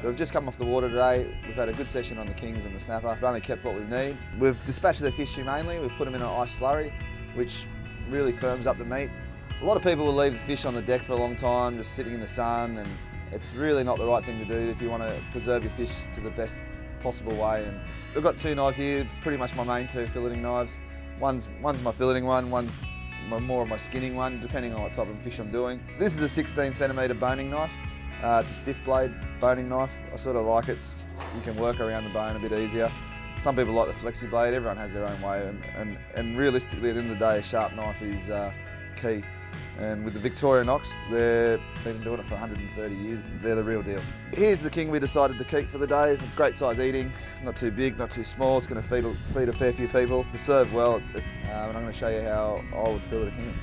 We've just come off the water today. We've had a good session on the kings and the snapper. We've only kept what we need. We've dispatched the fish humanely. We've put them in an ice slurry, which really firms up the meat. A lot of people will leave the fish on the deck for a long time, just sitting in the sun, and it's really not the right thing to do if you want to preserve your fish to the best possible way. And I've got two knives here, pretty much my main two filleting knives. One's my filleting one, one's more of my skinning one, depending on what type of fish I'm doing. This is a 16cm boning knife. It's a stiff blade boning knife. I sort of like it. You can work around the bone a bit easier. Some people like the flexi blade. Everyone has their own way, and realistically, at the end of the day, a sharp knife is key. And with the Victorinox, they've been doing it for 130 years. They're the real deal. Here's the king we decided to keep for the day. It's a great size eating, not too big, not too small. It's going to feed a fair few people. Preserved well, and I'm going to show you how I would fillet a king.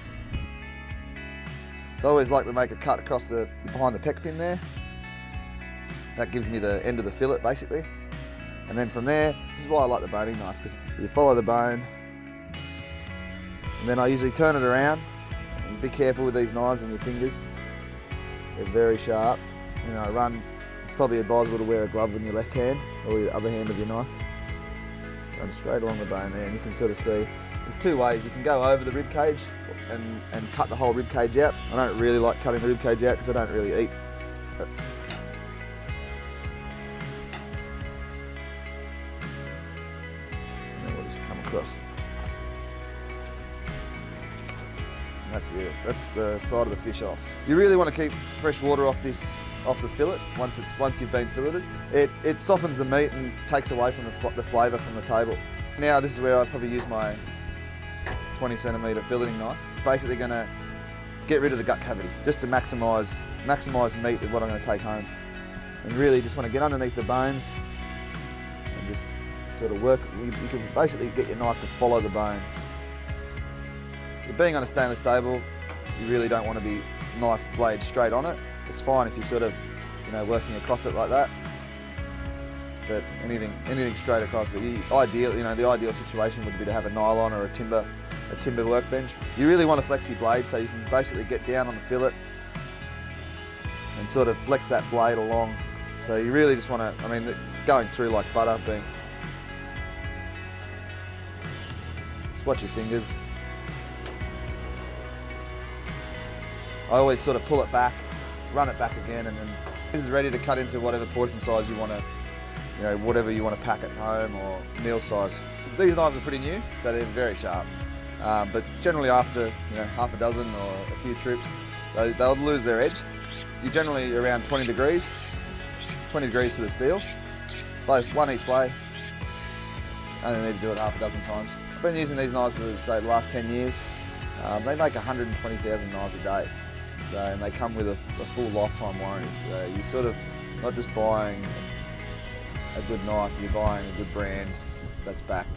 So I always like to make a cut across behind the pec fin there. That gives me the end of the fillet basically. And then from there, this is why I like the boning knife, because you follow the bone, and then I usually turn it around. And be careful with these knives on your fingers. They're very sharp. You know, it's probably advisable to wear a glove in your left hand or the other hand of your knife. Run straight along the bone there, and you can sort of see, there's two ways. You can go over the rib cage and cut the whole rib cage out. I don't really like cutting the rib cage out because I don't really eat. But and then we'll just come across. And that's it. That's the side of the fish off. You really want to keep fresh water off the fillet once you've been filleted. It softens the meat and takes away from the flavour from the table. Now this is where I probably use my 20cm filleting knife. Basically going to get rid of the gut cavity just to maximise meat of what I'm going to take home. And really just want to get underneath the bones and just sort of work. You can basically get your knife to follow the bone. If you're being on a stainless table, you really don't want to be knife blade straight on it. It's fine if you're sort of, working across it like that. But anything straight across it. The ideal situation would be to have a nylon or a timber workbench. You really want a flexi blade so you can basically get down on the fillet and sort of flex that blade along. So you really just want to, it's going through like butter. Just watch your fingers. I always sort of pull it back, run it back again, and then this is ready to cut into whatever portion size you want to, whatever you want to pack at home or meal size. These knives are pretty new, so they're very sharp. But generally after half a dozen or a few trips, they'll lose their edge. You're generally around 20 degrees to the steel, both one each way. Only need to do it half a dozen times. I've been using these knives for say the last 10 years. They make 120,000 knives a day, and they come with a full lifetime warranty. So you're sort of not just buying a good knife, you're buying a good brand that's backed.